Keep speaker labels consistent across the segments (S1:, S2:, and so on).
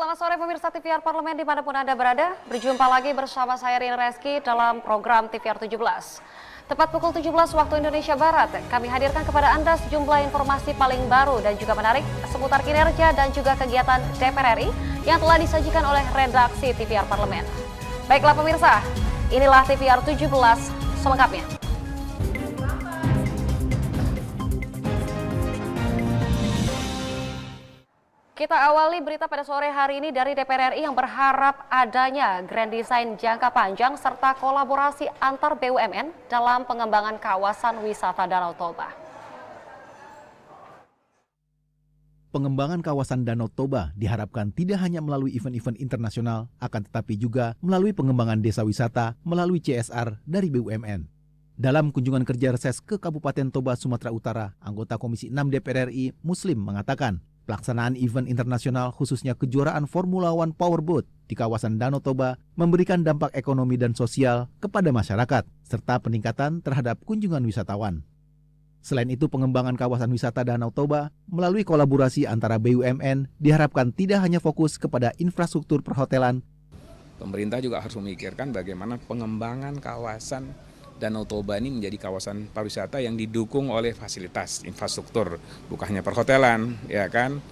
S1: Selamat sore pemirsa TVR Parlemen dimanapun Anda berada. Berjumpa lagi bersama saya Rina Reski dalam program TVR 17. Tepat pukul 17 waktu Indonesia Barat, kami hadirkan kepada Anda sejumlah informasi paling baru dan juga menarik seputar kinerja dan juga kegiatan DPR RI yang telah disajikan oleh redaksi TVR Parlemen. Baiklah pemirsa, inilah TVR 17 selengkapnya. Kita awali berita pada sore hari ini dari DPR RI yang berharap adanya grand design jangka panjang serta kolaborasi antar BUMN dalam pengembangan kawasan wisata Danau Toba.
S2: Pengembangan kawasan Danau Toba diharapkan tidak hanya melalui event-event internasional, akan tetapi juga melalui pengembangan desa wisata melalui CSR dari BUMN. Dalam kunjungan kerja reses ke Kabupaten Toba, Sumatera Utara, anggota Komisi 6 DPR RI Muslim mengatakan, pelaksanaan event internasional khususnya kejuaraan Formula One Powerboat di kawasan Danau Toba memberikan dampak ekonomi dan sosial kepada masyarakat, serta peningkatan terhadap kunjungan wisatawan. Selain itu, pengembangan kawasan wisata Danau Toba melalui kolaborasi antara BUMN diharapkan tidak hanya fokus kepada infrastruktur perhotelan.
S3: Pemerintah juga harus memikirkan bagaimana pengembangan kawasan Danau Toba ini menjadi kawasan pariwisata yang didukung oleh fasilitas infrastruktur, bukan hanya perhotelan, ya kan?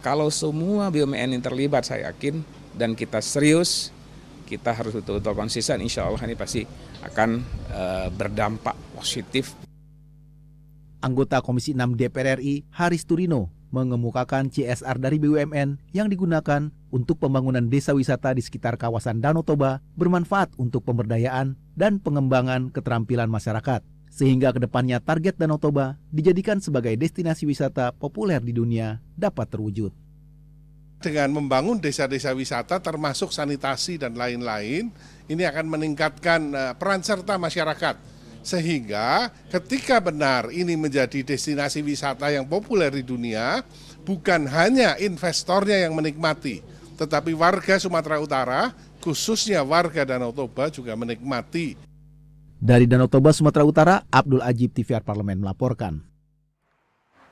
S3: Kalau semua BUMN yang terlibat, saya yakin dan kita serius, kita harus betul-betul konsisten. Insya Allah ini pasti akan berdampak positif.
S2: Anggota Komisi 6 DPR RI Haris Turino mengemukakan CSR dari BUMN yang digunakan untuk pembangunan desa wisata di sekitar kawasan Danau Toba bermanfaat untuk pemberdayaan dan pengembangan keterampilan masyarakat, sehingga kedepannya target Danau Toba dijadikan sebagai destinasi wisata populer di dunia dapat terwujud.
S4: Dengan membangun desa-desa wisata termasuk sanitasi dan lain-lain, ini akan meningkatkan peran serta masyarakat. Sehingga ketika benar ini menjadi destinasi wisata yang populer di dunia, bukan hanya investornya yang menikmati, tetapi warga Sumatera Utara, khususnya warga Danau Toba juga menikmati.
S2: Dari Danau Toba, Sumatera Utara, Abdul Ajib, TVR Parlemen melaporkan.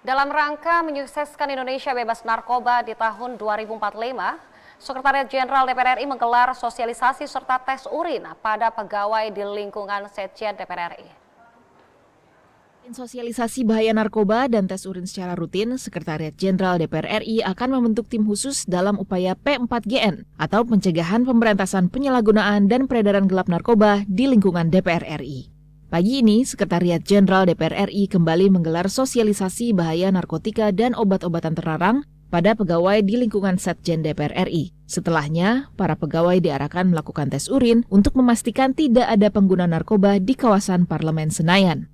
S1: Dalam rangka menyukseskan Indonesia bebas narkoba di tahun 2045, Sekretariat Jenderal DPR RI menggelar sosialisasi serta tes urin pada pegawai di lingkungan Sekjen DPR RI.
S5: Sosialisasi bahaya narkoba dan tes urin secara rutin, Sekretariat Jenderal DPR RI akan membentuk tim khusus dalam upaya P4GN atau pencegahan pemberantasan penyalahgunaan dan peredaran gelap narkoba di lingkungan DPR RI. Pagi ini, Sekretariat Jenderal DPR RI kembali menggelar sosialisasi bahaya narkotika dan obat-obatan terlarang pada pegawai di lingkungan Sekjen DPR RI. Setelahnya, para pegawai diarahkan melakukan tes urin untuk memastikan tidak ada pengguna narkoba di kawasan Parlemen Senayan.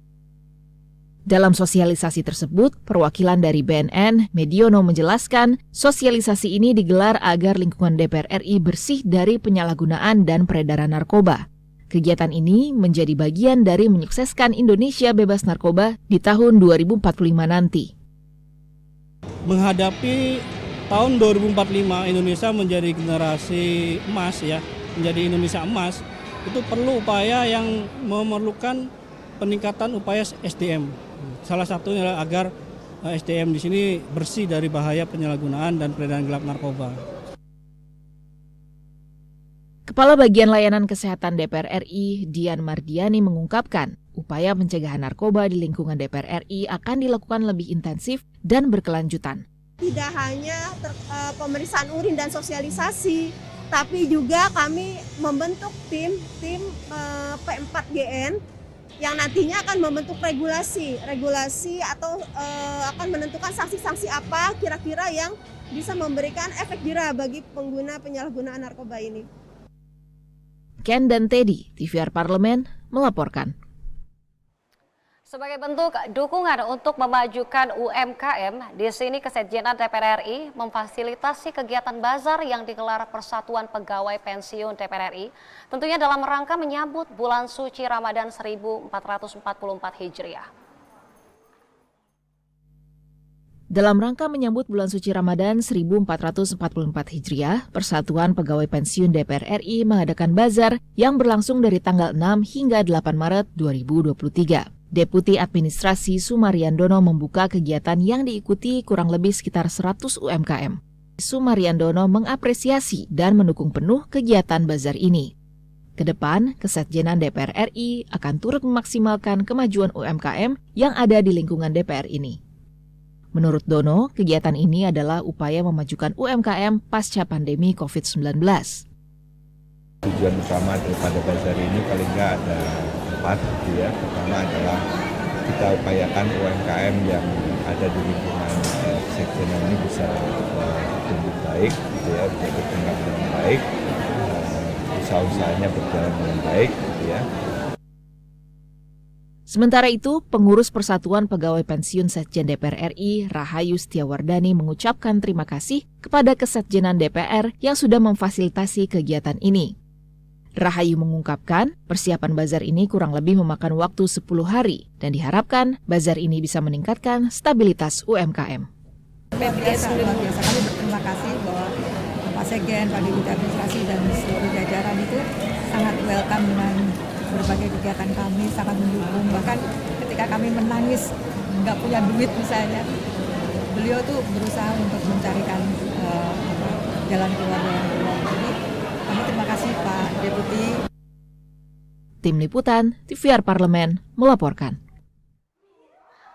S5: Dalam sosialisasi tersebut, perwakilan dari BNN, Mediono menjelaskan, sosialisasi ini digelar agar lingkungan DPR RI bersih dari penyalahgunaan dan peredaran narkoba. Kegiatan ini menjadi bagian dari menyukseskan Indonesia bebas narkoba di tahun 2045 nanti.
S6: Menghadapi tahun 2045 Indonesia menjadi generasi emas ya, menjadi Indonesia emas, itu perlu upaya yang memerlukan peningkatan upaya SDM. Salah satunya adalah agar SDM di sini bersih dari bahaya penyalahgunaan dan peredaran gelap narkoba.
S5: Kepala Bagian Layanan Kesehatan DPR RI, Dian Mardiani mengungkapkan, upaya pencegahan narkoba di lingkungan DPR RI akan dilakukan lebih intensif dan berkelanjutan.
S7: Tidak hanya pemeriksaan urin dan sosialisasi, tapi juga kami membentuk tim P4GN yang nantinya akan membentuk regulasi atau akan menentukan sanksi-sanksi apa kira-kira yang bisa memberikan efek jera bagi pengguna penyalahgunaan narkoba ini.
S5: Ken dan Teddy, TVR Parlemen, melaporkan.
S1: Sebagai bentuk dukungan untuk memajukan UMKM, di sini Kesekjenan DPR RI memfasilitasi kegiatan bazar yang digelar Persatuan Pegawai Pensiun DPR RI, tentunya dalam rangka menyambut bulan suci Ramadan 1444 Hijriah.
S5: Dalam rangka menyambut bulan suci Ramadan 1444 Hijriah, Persatuan Pegawai Pensiun DPR RI mengadakan bazar yang berlangsung dari tanggal 6 hingga 8 Maret 2023. Deputi Administrasi Sumariandono membuka kegiatan yang diikuti kurang lebih sekitar 100 UMKM. Sumaryandono mengapresiasi dan mendukung penuh kegiatan bazar ini. Kedepan, Kesekjenan DPR RI akan turut memaksimalkan kemajuan UMKM yang ada di lingkungan DPR ini. Menurut Dono, kegiatan ini adalah upaya memajukan UMKM pasca pandemi COVID-19.
S8: Tujuan utama daripada bazar ini paling nggak ada 4 gitu ya. Pertama adalah kita upayakan UMKM yang ada di lingkungan Kesekjenan ini bisa tumbuh baik, gitu ya, bisa berkembang dengan baik, usaha-usahanya berjalan dengan baik, gitu ya.
S5: Sementara itu, pengurus Persatuan Pegawai Pensiun Sekjen DPR RI, Rahayu Setiawardani mengucapkan terima kasih kepada Kesekjenan DPR yang sudah memfasilitasi kegiatan ini. Rahayu mengungkapkan, persiapan bazar ini kurang lebih memakan waktu 10 hari dan diharapkan bazar ini bisa meningkatkan stabilitas UMKM.
S9: Luar biasa. Kami berterima kasih bahwa Pak Sekjen, Pak Dirut Administrasi dan seluruh jajaran itu sangat welcome dengan berbagai kegiatan kami, sangat mendukung. Bahkan ketika kami menangis, nggak punya duit misalnya, beliau tuh berusaha untuk mencarikan jalan keluar. Jadi kami terima kasih Pak Deputi.
S5: Tim Liputan, TVR Parlemen melaporkan.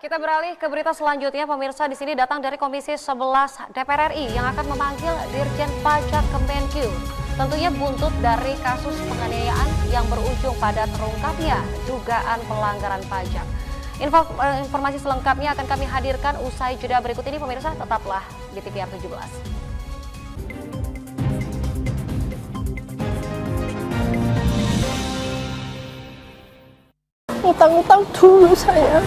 S1: Kita beralih ke berita selanjutnya, pemirsa. Di sini datang dari Komisi 11 DPR RI yang akan memanggil Dirjen Pajak Kemenkyu. Tentunya buntut dari kasus penganiayaan yang berujung pada terungkapnya dugaan pelanggaran pajak. Informasi selengkapnya akan kami hadirkan usai jeda berikut ini, pemirsa. Tetaplah di TVR 17.
S10: Utang-utang dulu saya.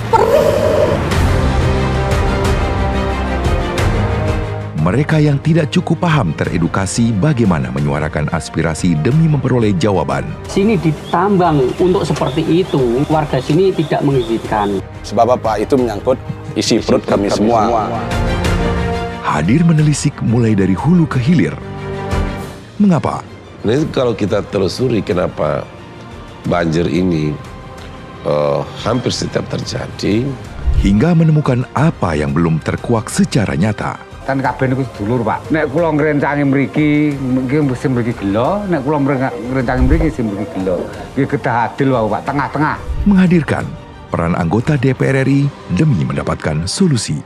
S11: Mereka yang tidak cukup paham teredukasi bagaimana menyuarakan aspirasi demi memperoleh jawaban.
S12: Sini ditambang untuk seperti itu, warga sini tidak mengizinkan.
S13: Sebab apa? Itu menyangkut isi perut kami semua.
S11: Hadir menelisik mulai dari hulu ke hilir. Mengapa?
S13: Nah, kalau kita telusuri kenapa banjir ini hampir setiap terjadi,
S11: hingga menemukan apa yang belum terkuak secara nyata.
S14: Kan kabeh niku sedulur, Pak. Nek kula ngrencangi mriki, mesti mriki gelo, nek kula ngrencangi mriki mesti mriki gelo. Iki kedah adil wae, Pak, tengah-tengah.
S11: Menghadirkan peran anggota DPR RI demi mendapatkan solusi.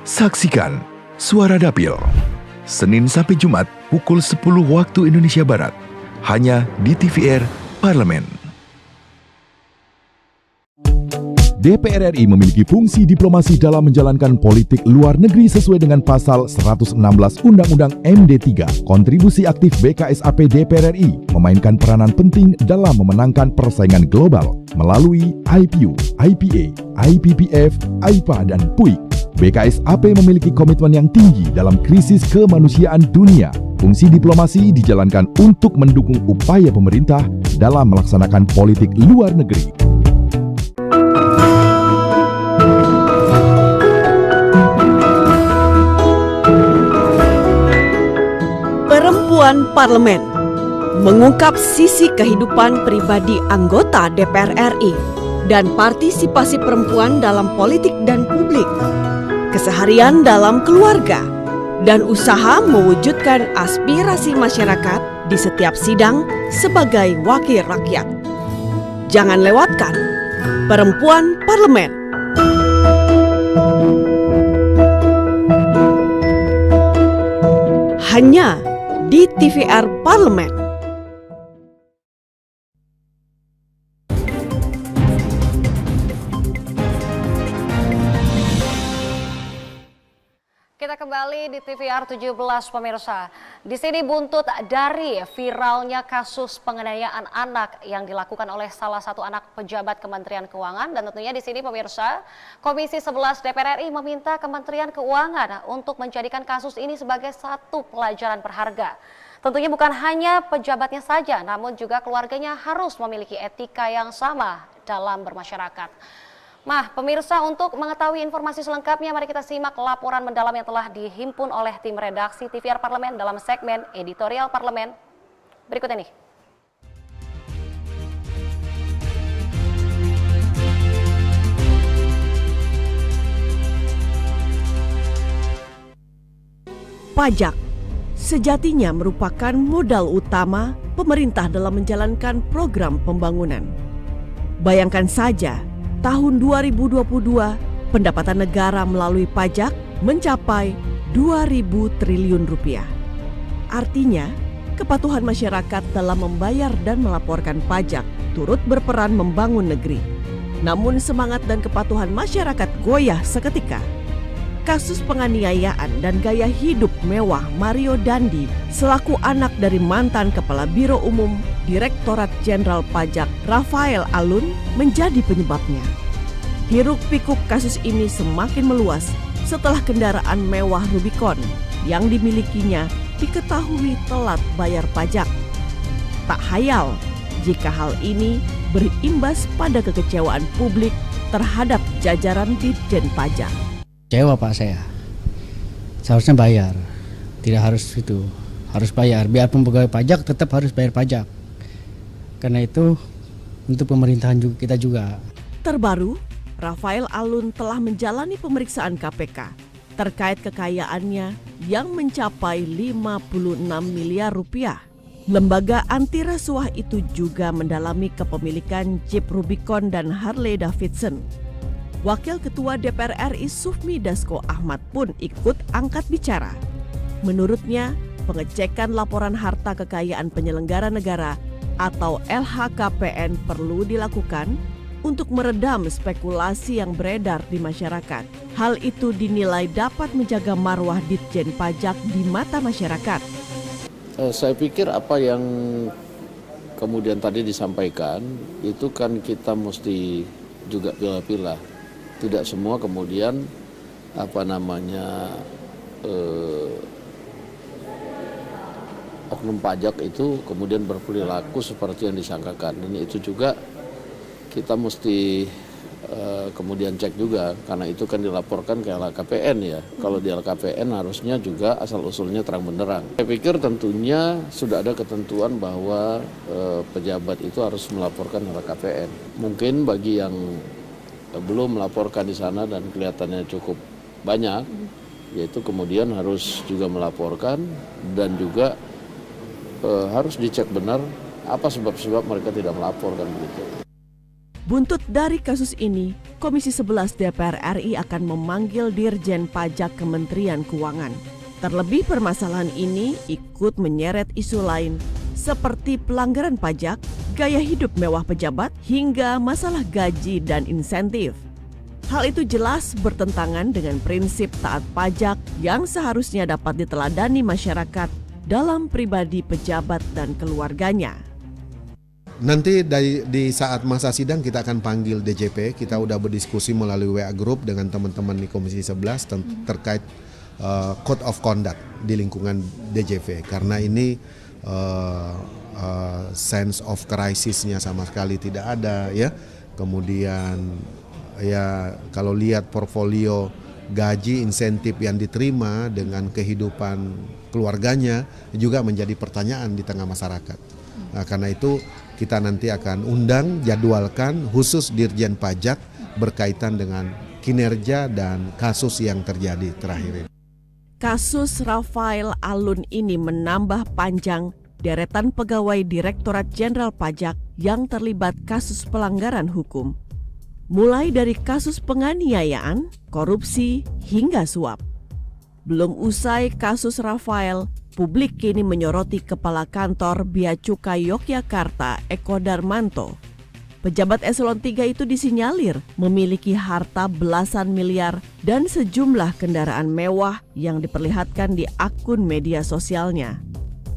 S11: Saksikan Suara Dapil, Senin sampai Jumat pukul 10 waktu Indonesia Barat, hanya di TVR Parlemen.
S2: DPR RI memiliki fungsi diplomasi dalam menjalankan politik luar negeri sesuai dengan pasal 116 Undang-Undang MD3. Kontribusi aktif BKSAP DPR RI memainkan peranan penting dalam memenangkan persaingan global melalui IPU, IPA, IPPF, IPA, dan PUIK. BKSAP memiliki komitmen yang tinggi dalam krisis kemanusiaan dunia. Fungsi diplomasi dijalankan untuk mendukung upaya pemerintah dalam melaksanakan politik luar negeri.
S10: Perempuan Parlemen mengungkap sisi kehidupan pribadi anggota DPR RI dan partisipasi perempuan dalam politik dan publik, keseharian dalam keluarga, dan usaha mewujudkan aspirasi masyarakat di setiap sidang sebagai wakil rakyat. Jangan lewatkan Perempuan Parlemen. Hanya di TVR Parlemen.
S1: Kita kembali di TVR 17, pemirsa. Di sini buntut dari viralnya kasus penganiayaan anak yang dilakukan oleh salah satu anak pejabat Kementerian Keuangan, dan tentunya di sini, pemirsa, Komisi 11 DPR RI meminta Kementerian Keuangan untuk menjadikan kasus ini sebagai satu pelajaran berharga. Tentunya bukan hanya pejabatnya saja, namun juga keluarganya harus memiliki etika yang sama dalam bermasyarakat. Nah, pemirsa, untuk mengetahui informasi selengkapnya, mari kita simak laporan mendalam yang telah dihimpun oleh tim redaksi TVR Parlemen dalam segmen Editorial Parlemen. Berikut ini.
S10: pajak sejatinya merupakan modal utama pemerintah dalam menjalankan program pembangunan. Bayangkan saja, tahun 2022 pendapatan negara melalui pajak mencapai 2.000 triliun rupiah. Artinya, kepatuhan masyarakat dalam membayar dan melaporkan pajak turut berperan membangun negeri. Namun semangat dan kepatuhan masyarakat goyah seketika. Kasus penganiayaan dan gaya hidup mewah Mario Dandi selaku anak dari mantan Kepala Biro Umum Direktorat Jenderal Pajak Rafael Alun menjadi penyebabnya. Hiruk-pikuk kasus ini semakin meluas setelah kendaraan mewah Rubicon yang dimilikinya diketahui telat bayar pajak. Tak hayal jika hal ini berimbas pada kekecewaan publik terhadap jajaran Ditjen Pajak.
S6: Kecewa Pak saya. Seharusnya bayar. Tidak harus itu. Harus bayar. Biarpun pegawai pajak tetap harus bayar pajak. Karena itu untuk pemerintahan juga, kita juga.
S10: Terbaru, Rafael Alun telah menjalani pemeriksaan KPK terkait kekayaannya yang mencapai 56 miliar rupiah. Lembaga anti rasuah itu juga mendalami kepemilikan Jeep Rubicon dan Harley Davidson. Wakil Ketua DPR RI Sufmi Dasko Ahmad pun ikut angkat bicara. Menurutnya, pengecekan laporan harta kekayaan penyelenggara negara atau LHKPN perlu dilakukan untuk meredam spekulasi yang beredar di masyarakat. Hal itu dinilai dapat menjaga marwah Ditjen Pajak di mata masyarakat.
S15: Saya pikir apa yang kemudian tadi disampaikan itu kan kita mesti juga pilah-pilah. Tidak semua kemudian oknum pajak itu kemudian berperilaku seperti yang disangkakan. Ini itu juga kita mesti kemudian cek juga, karena itu kan dilaporkan ke LHKPN ya. Kalau di LHKPN harusnya juga asal-usulnya terang benderang. Saya pikir tentunya sudah ada ketentuan bahwa pejabat itu harus melaporkan LHKPN. Mungkin bagi yang belum melaporkan di sana dan kelihatannya cukup banyak, yaitu kemudian harus juga melaporkan dan juga harus dicek benar apa sebab-sebab mereka tidak melaporkan begitu.
S10: Buntut dari kasus ini, Komisi 11 DPR RI akan memanggil Dirjen Pajak Kementerian Keuangan. Terlebih permasalahan ini ikut menyeret isu lain seperti pelanggaran pajak, gaya hidup mewah pejabat, hingga masalah gaji dan insentif. Hal itu jelas bertentangan dengan prinsip taat pajak yang seharusnya dapat diteladani masyarakat dalam pribadi pejabat dan keluarganya.
S16: Nanti di saat masa sidang kita akan panggil DJP, kita udah berdiskusi melalui WA Group dengan teman-teman di Komisi 11 terkait Code of Conduct di lingkungan DJP. Karena ini sense of crisisnya sama sekali tidak ada ya. Kemudian ya kalau lihat portfolio gaji insentif yang diterima dengan kehidupan keluarganya juga menjadi pertanyaan di tengah masyarakat. Nah, karena itu kita nanti akan undang, jadwalkan khusus Dirjen Pajak berkaitan dengan kinerja dan kasus yang terjadi terakhir ini.
S10: Kasus Rafael Alun ini menambah panjang deretan pegawai Direktorat Jenderal Pajak yang terlibat kasus pelanggaran hukum. Mulai dari kasus penganiayaan, korupsi, hingga suap. Belum usai kasus Rafael, publik kini menyoroti Kepala Kantor Bea Cukai Yogyakarta, Eko Darmanto. Pejabat eselon 3 itu disinyalir memiliki harta belasan miliar dan sejumlah kendaraan mewah yang diperlihatkan di akun media sosialnya.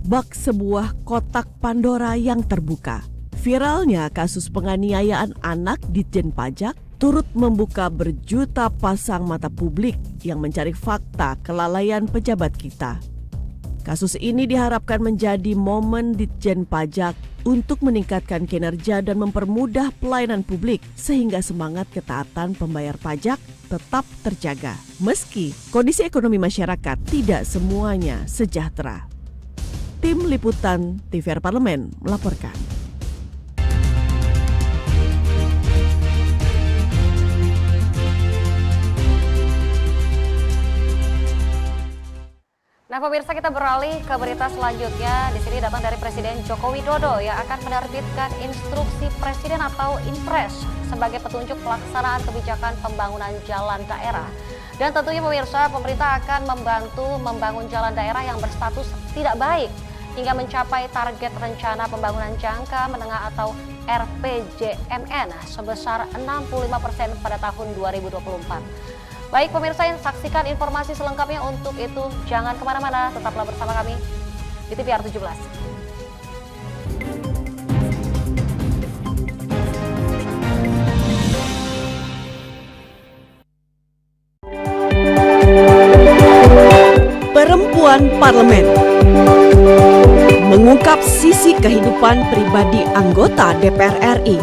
S10: Bak sebuah kotak Pandora yang terbuka. Viralnya kasus penganiayaan anak Ditjen Pajak turut membuka berjuta pasang mata publik yang mencari fakta kelalaian pejabat kita. Kasus ini diharapkan menjadi momen Ditjen Pajak untuk meningkatkan kinerja dan mempermudah pelayanan publik sehingga semangat ketaatan pembayar pajak tetap terjaga. Meski kondisi ekonomi masyarakat tidak semuanya sejahtera. Tim Liputan TVR Parlemen melaporkan.
S1: Nah, pemirsa, kita beralih ke berita selanjutnya. Di sini datang dari Presiden Joko Widodo yang akan menerbitkan instruksi presiden atau Inpres sebagai petunjuk pelaksanaan kebijakan pembangunan jalan daerah. Dan tentunya pemirsa, pemerintah akan membantu membangun jalan daerah yang berstatus tidak baik hingga mencapai target rencana pembangunan jangka menengah atau RPJMN sebesar 65% pada tahun 2024. Baik pemirsa, saksikan informasi selengkapnya. Untuk itu jangan kemana-mana, tetaplah bersama kami di TVR 17.
S10: Perempuan Parlemen mengungkap sisi kehidupan pribadi anggota DPR RI.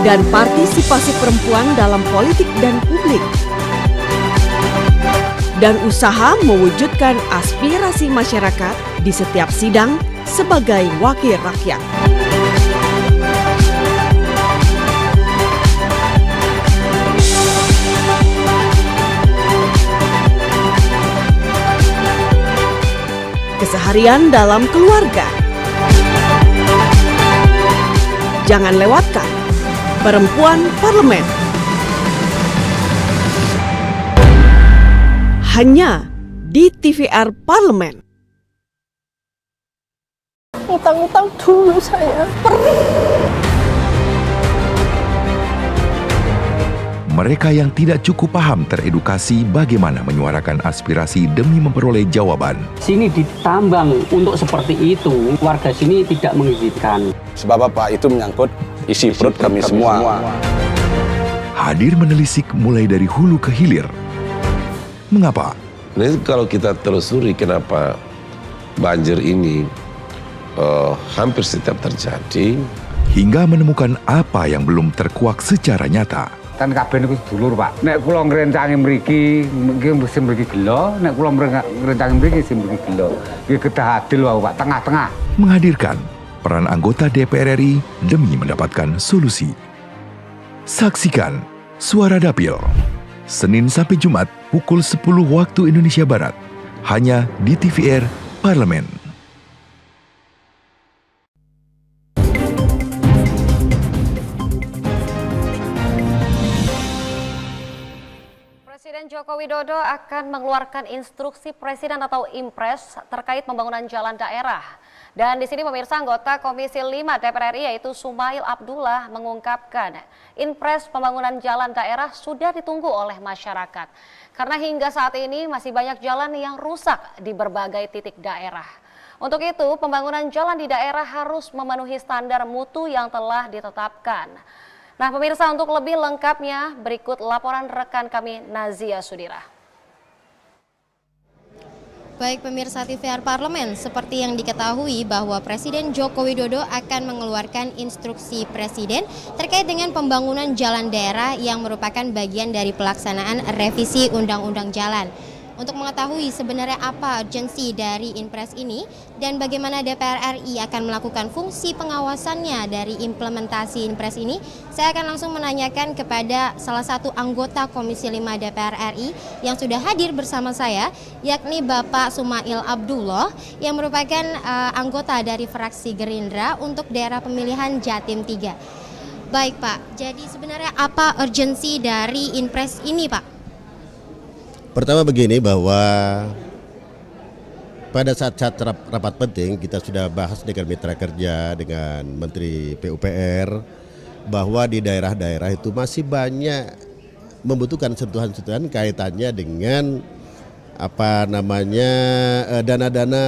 S10: Dan partisipasi perempuan dalam politik dan publik. Dan usaha mewujudkan aspirasi masyarakat di setiap sidang sebagai wakil rakyat. Keseharian dalam keluarga. Jangan lewatkan Perempuan Parlemen. Hanya di TVR Parlemen.
S17: Utang-utang dulu saya, perih.
S11: Mereka yang tidak cukup paham teredukasi bagaimana menyuarakan aspirasi demi memperoleh jawaban.
S12: Sini ditambang untuk seperti itu, warga sini tidak mengizinkan.
S13: Sebab apa? Itu menyangkut isi perut kami semua.
S11: Hadir menelisik mulai dari hulu ke hilir. Mengapa?
S18: Nah, kalau kita telusuri kenapa banjir ini hampir setiap terjadi,
S11: hingga menemukan apa yang belum terkuak secara nyata.
S14: Kan kabeh niku sedulur, Pak. Nek kula ngrencangi mriki, nggih mesti mriki gelo, nek kula ngrencangi mriki sing mriki gelo. Nggih kedah adil wae, Pak, tengah-tengah.
S11: Menghadirkan peran anggota DPR RI demi mendapatkan solusi. Saksikan Suara Dapil, Senin sampai Jumat pukul 10 waktu Indonesia Barat, hanya di TVR Parlemen.
S1: Presiden Joko Widodo akan mengeluarkan instruksi presiden atau Inpres terkait pembangunan jalan daerah. Dan di sini pemirsa, anggota Komisi 5 DPR RI yaitu Sumail Abdullah mengungkapkan Inpres pembangunan jalan daerah sudah ditunggu oleh masyarakat. Karena hingga saat ini masih banyak jalan yang rusak di berbagai titik daerah. Untuk itu, pembangunan jalan di daerah harus memenuhi standar mutu yang telah ditetapkan. Nah pemirsa, untuk lebih lengkapnya berikut laporan rekan kami Nazia Sudira.
S19: Baik pemirsa TVR Parlemen, seperti yang diketahui bahwa Presiden Joko Widodo akan mengeluarkan instruksi Presiden terkait dengan pembangunan jalan daerah yang merupakan bagian dari pelaksanaan revisi Undang-Undang Jalan. Untuk mengetahui sebenarnya apa urgensi dari Inpres ini dan bagaimana DPR RI akan melakukan fungsi pengawasannya dari implementasi Inpres ini, saya akan langsung menanyakan kepada salah satu anggota Komisi 5 DPR RI yang sudah hadir bersama saya, yakni Bapak Sumail Abdullah yang merupakan anggota dari fraksi Gerindra untuk daerah pemilihan Jatim 3. Baik Pak, jadi sebenarnya apa urgensi dari Inpres ini Pak?
S20: Pertama begini, bahwa pada saat rapat penting kita sudah bahas dengan mitra kerja, dengan Menteri PUPR, bahwa di daerah-daerah itu masih banyak membutuhkan sentuhan-sentuhan kaitannya dengan dana-dana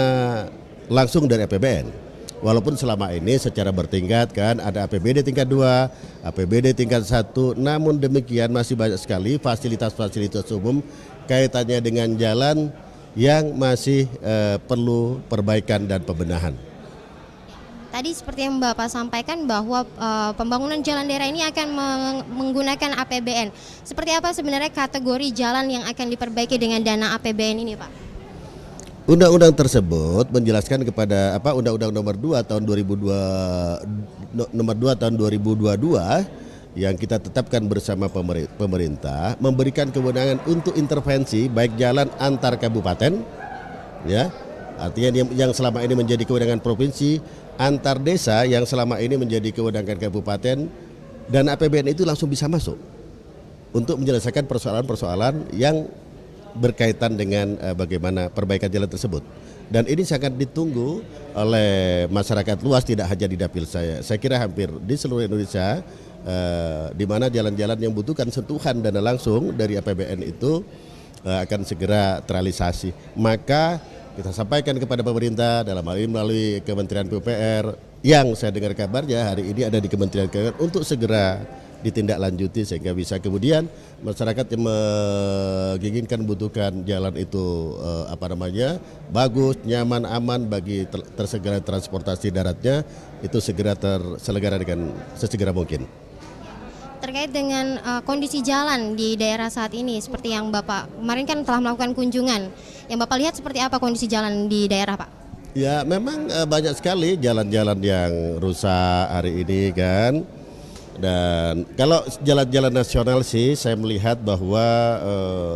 S20: langsung dari APBN. Walaupun selama ini secara bertingkat kan ada APBD tingkat 2, APBD tingkat 1, namun demikian masih banyak sekali fasilitas-fasilitas umum kaitannya dengan jalan yang masih perlu perbaikan dan pembenahan.
S19: Tadi seperti yang Bapak sampaikan bahwa pembangunan jalan daerah ini akan menggunakan APBN. Seperti apa sebenarnya kategori jalan yang akan diperbaiki dengan dana APBN ini Pak?
S20: Undang-undang tersebut menjelaskan kepada Undang-Undang nomor 2 tahun 2022 yang kita tetapkan bersama pemerintah memberikan kewenangan untuk intervensi baik jalan antar kabupaten, ya, artinya yang selama ini menjadi kewenangan provinsi, antar desa yang selama ini menjadi kewenangan kabupaten, dan APBN itu langsung bisa masuk untuk menyelesaikan persoalan-persoalan yang berkaitan dengan bagaimana perbaikan jalan tersebut. Dan ini sangat ditunggu oleh masyarakat luas, tidak hanya di dapil saya. Saya kira hampir di seluruh Indonesia, di mana jalan-jalan yang membutuhkan sentuhan dana langsung dari APBN itu akan segera terrealisasi. Maka kita sampaikan kepada pemerintah dalam hal ini melalui Kementerian PUPR yang saya dengar kabarnya hari ini ada di Kementerian Keuangan untuk segera ditindaklanjuti sehingga bisa kemudian masyarakat yang menginginkan membutuhkan jalan itu bagus, nyaman, aman bagi tersegera transportasi daratnya itu segera terselenggara dengan sesegera mungkin.
S19: Terkait dengan kondisi jalan di daerah saat ini, seperti yang Bapak kemarin kan telah melakukan kunjungan, yang Bapak lihat seperti apa kondisi jalan di daerah, Pak?
S20: Ya memang banyak sekali jalan-jalan yang rusak hari ini kan. Dan kalau jalan-jalan nasional sih saya melihat bahwa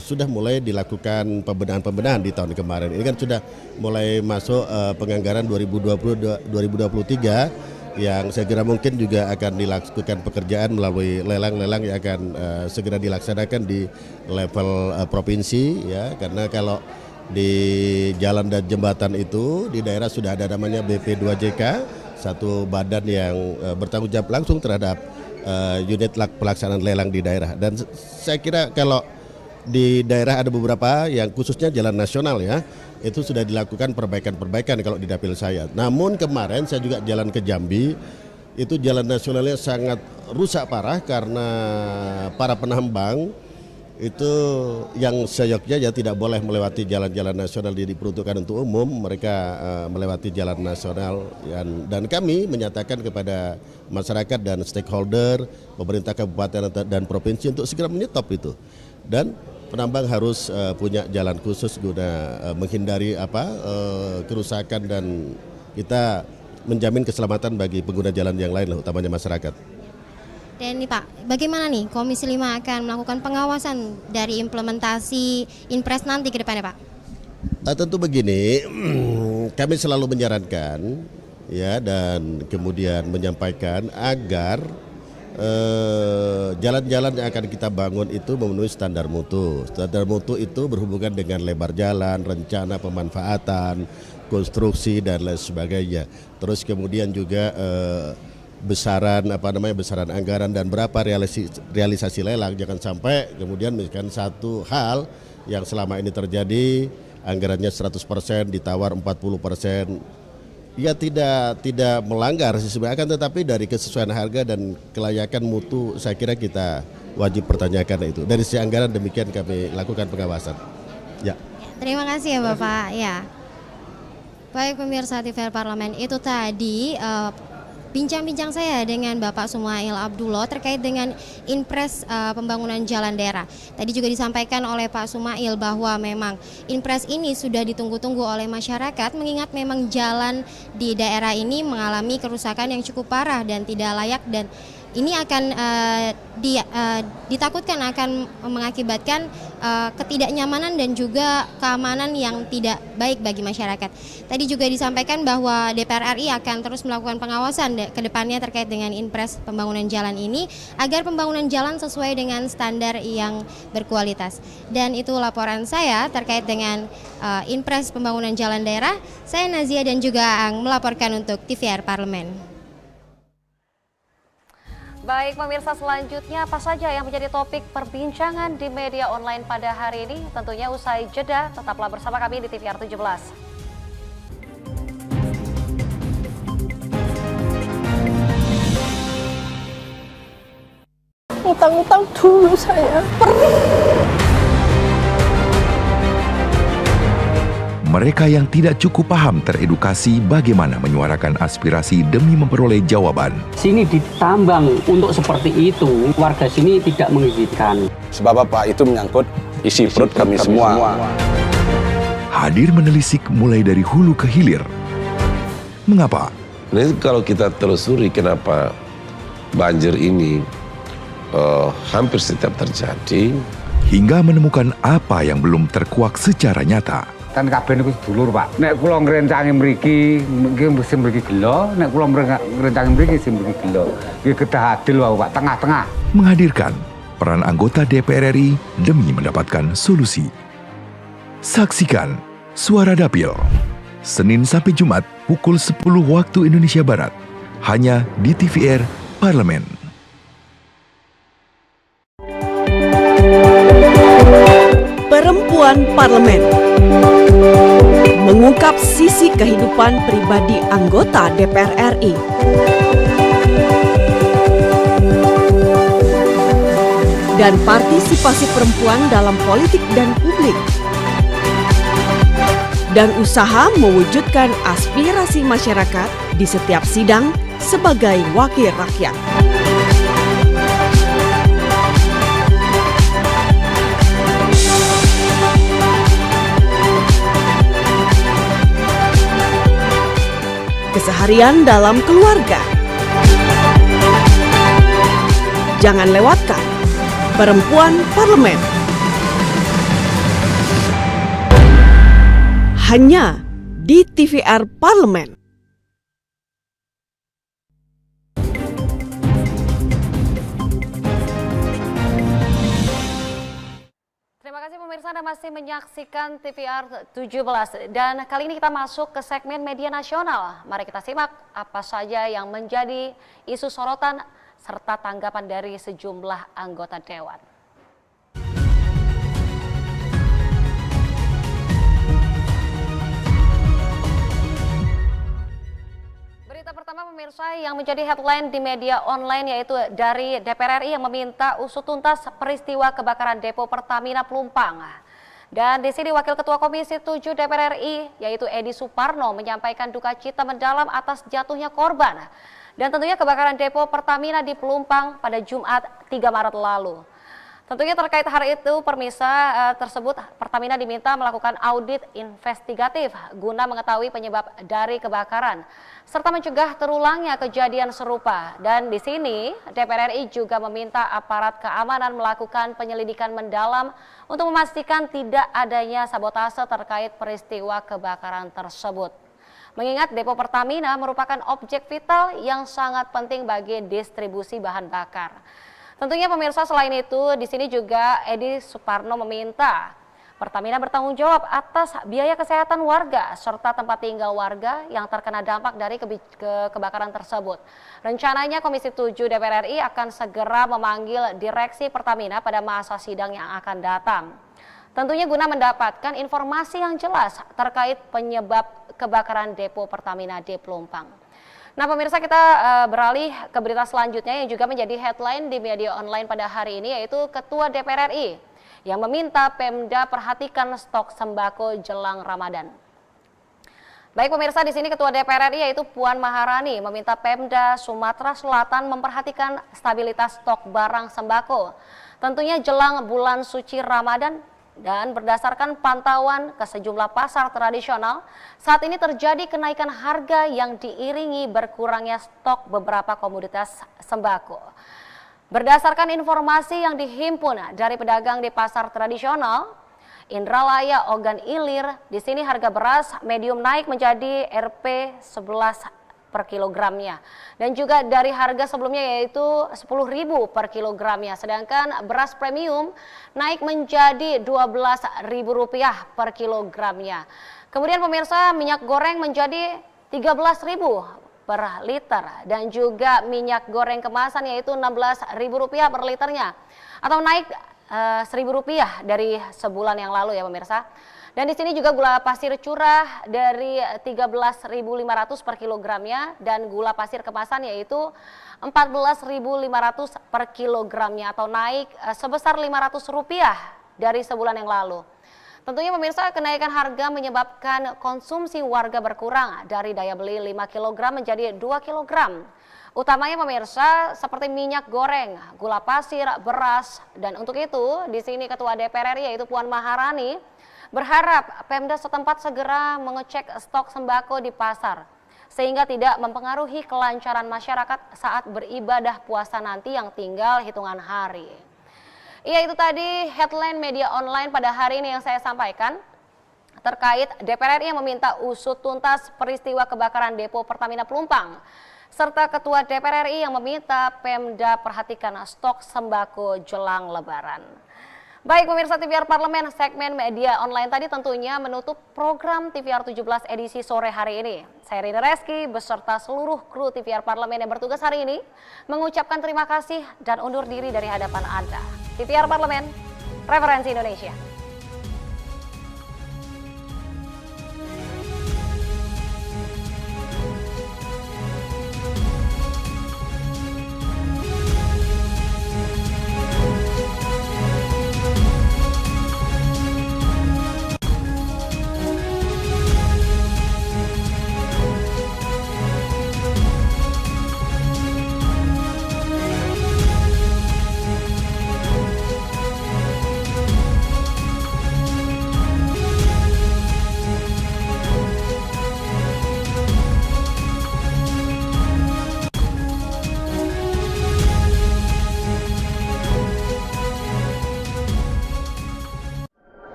S20: sudah mulai dilakukan pembenahan di tahun kemarin. Ini kan sudah mulai masuk penganggaran 2020-2023 yang segera mungkin juga akan dilakukan pekerjaan melalui lelang-lelang yang akan segera dilaksanakan di level provinsi, ya, karena kalau di jalan dan jembatan itu di daerah sudah ada namanya BP2JK, satu badan yang bertanggung jawab langsung terhadap unit pelaksanaan lelang di daerah. Dan saya kira kalau di daerah ada beberapa yang khususnya jalan nasional, ya, itu sudah dilakukan perbaikan-perbaikan kalau di dapil saya. Namun kemarin saya juga jalan ke Jambi, itu jalan nasionalnya sangat rusak parah karena para penambang itu yang seyoknya ya tidak boleh melewati jalan-jalan nasional yang diperuntukkan untuk umum, mereka melewati jalan nasional, dan kami menyatakan kepada masyarakat dan stakeholder, pemerintah kabupaten dan provinsi untuk segera menyetop itu, dan penambang harus punya jalan khusus guna menghindari kerusakan, dan kita menjamin keselamatan bagi pengguna jalan yang lain, utamanya masyarakat.
S19: Dan nih Pak, bagaimana nih Komisi 5 akan melakukan pengawasan dari implementasi Inpres nanti ke depannya, Pak?
S20: Tentu begini, kami selalu menyarankan, ya, dan kemudian menyampaikan agar jalan-jalan yang akan kita bangun itu memenuhi standar mutu. Standar mutu itu berhubungan dengan lebar jalan, rencana pemanfaatan, konstruksi dan lain sebagainya. Terus kemudian juga besaran anggaran dan berapa realisasi lelang. Jangan sampai kemudian misalkan satu hal yang selama ini terjadi anggarannya 100% ditawar 40%, ya tidak melanggar sesuai, akan tetapi dari kesesuaian harga dan kelayakan mutu saya kira kita wajib pertanyakan itu. Dari sisi anggaran demikian kami lakukan pengawasan. Ya.
S19: Terima kasih ya Bapak. Ya. Baik pemirsa TVR Parlemen, itu tadi bincang-bincang saya dengan Bapak Sumail Abdullah terkait dengan Inpres pembangunan jalan daerah. Tadi juga disampaikan oleh Pak Sumail bahwa memang Inpres ini sudah ditunggu-tunggu oleh masyarakat, mengingat memang jalan di daerah ini mengalami kerusakan yang cukup parah dan tidak layak, dan ini akan ditakutkan akan mengakibatkan ketidaknyamanan dan juga keamanan yang tidak baik bagi masyarakat. Tadi juga disampaikan bahwa DPR RI akan terus melakukan pengawasan ke depannya terkait dengan Inpres pembangunan jalan ini agar pembangunan jalan sesuai dengan standar yang berkualitas. Dan itu laporan saya terkait dengan Inpres pembangunan jalan daerah. Saya Nazia dan juga Aang melaporkan untuk TVR Parlemen.
S1: Baik pemirsa, selanjutnya apa saja yang menjadi topik perbincangan di media online pada hari ini? Tentunya usai jeda, tetaplah bersama kami di TVR 17.
S17: Utang-utang dulu saya, perih.
S11: Mereka yang tidak cukup paham teredukasi bagaimana menyuarakan aspirasi demi memperoleh jawaban.
S12: Sini ditambang untuk seperti itu, warga sini tidak mengizinkan.
S13: Sebab apa? Itu menyangkut isi perut kami semua.
S11: Hadir menelisik mulai dari hulu ke hilir. Mengapa?
S18: Nah, kalau kita telusuri kenapa banjir ini hampir setiap terjadi.
S11: Hingga menemukan apa yang belum terkuak secara nyata.
S14: Kan kabeh niku sedulur, Pak. Nek kula ngrencangi mriki, mesti mriki gelo, nek kula ngrencangi mriki sing mriki gelo. Iki kedah adil wae, Pak, tengah-tengah.
S11: Menghadirkan peran anggota DPR RI demi mendapatkan solusi. Saksikan Suara Dapil, Senin sampai Jumat pukul 10 waktu Indonesia Barat, hanya di TVR Parlemen.
S10: Perempuan Parlemen mengungkap sisi kehidupan pribadi anggota DPR RI. Dan partisipasi perempuan dalam politik dan publik. Dan usaha mewujudkan aspirasi masyarakat di setiap sidang sebagai wakil rakyat. Keseharian dalam keluarga. Jangan lewatkan Perempuan Parlemen. Hanya di TVR Parlemen.
S1: Terima kasih pemirsa, Anda masih menyaksikan TVR 17 dan kali ini kita masuk ke segmen media nasional. Mari kita simak apa saja yang menjadi isu sorotan serta tanggapan dari sejumlah anggota dewan. Berita pertama pemirsa yang menjadi headline di media online yaitu dari DPR RI yang meminta usut tuntas peristiwa kebakaran depo Pertamina Pelumpang. Dan di sini Wakil Ketua Komisi 7 DPR RI yaitu Edi Suparno menyampaikan duka cita mendalam atas jatuhnya korban dan tentunya kebakaran depo Pertamina di Pelumpang pada Jumat 3 Maret lalu. Tentunya terkait hari itu permisa tersebut Pertamina diminta melakukan audit investigatif guna mengetahui penyebab dari kebakaran serta mencegah terulangnya kejadian serupa. Dan di sini DPR RI juga meminta aparat keamanan melakukan penyelidikan mendalam untuk memastikan tidak adanya sabotase terkait peristiwa kebakaran tersebut. Mengingat depo Pertamina merupakan objek vital yang sangat penting bagi distribusi bahan bakar. Tentunya pemirsa selain itu di sini juga Edi Suparno meminta Pertamina bertanggung jawab atas biaya kesehatan warga serta tempat tinggal warga yang terkena dampak dari kebakaran tersebut. Rencananya Komisi 7 DPR RI akan segera memanggil direksi Pertamina pada masa sidang yang akan datang. Tentunya guna mendapatkan informasi yang jelas terkait penyebab kebakaran depo Pertamina di Pelumpang. Nah pemirsa, kita beralih ke berita selanjutnya yang juga menjadi headline di media online pada hari ini yaitu Ketua DPR RI yang meminta Pemda perhatikan stok sembako jelang Ramadan. Baik pemirsa, di sini Ketua DPR RI yaitu Puan Maharani meminta Pemda Sumatera Selatan memperhatikan stabilitas stok barang sembako. Tentunya jelang bulan suci Ramadan. Dan berdasarkan pantauan ke sejumlah pasar tradisional, saat ini terjadi kenaikan harga yang diiringi berkurangnya stok beberapa komoditas sembako. Berdasarkan informasi yang dihimpun dari pedagang di pasar tradisional, Indralaya Ogan Ilir, di sini harga beras medium naik menjadi Rp 11 per kilogramnya. Dan juga dari harga sebelumnya yaitu Rp10.000 per kilogramnya. Sedangkan beras premium naik menjadi Rp12.000 per kilogramnya. Kemudian pemirsa, minyak goreng menjadi Rp13.000 per liter. Dan juga minyak goreng kemasan yaitu Rp16.000 per liternya. Atau naik Rp1.000 dari sebulan yang lalu ya pemirsa. Dan di sini juga gula pasir curah dari Rp13.500 per kilogramnya dan gula pasir kemasan yaitu Rp14.500 per kilogramnya atau naik sebesar Rp500 dari sebulan yang lalu. Tentunya pemirsa, kenaikan harga menyebabkan konsumsi warga berkurang dari daya beli 5 kg menjadi 2 kg. Utamanya pemirsa seperti minyak goreng, gula pasir, beras. Dan untuk itu di sini Ketua DPR RI yaitu Puan Maharani berharap Pemda setempat segera mengecek stok sembako di pasar. sehingga tidak mempengaruhi kelancaran masyarakat saat beribadah puasa nanti yang tinggal hitungan hari. Iya, itu tadi headline media online pada hari ini yang saya sampaikan terkait DPR RI yang meminta usut tuntas peristiwa kebakaran depo Pertamina Pelumpang, serta Ketua DPR RI yang meminta Pemda perhatikan stok sembako jelang Lebaran. Baik pemirsa TVR Parlemen, segmen media online tadi tentunya menutup program TVR 17 edisi sore hari ini. Saya Rina Reski beserta seluruh kru TVR Parlemen yang bertugas hari ini mengucapkan terima kasih dan undur diri dari hadapan Anda. TVR Parlemen, referensi Indonesia.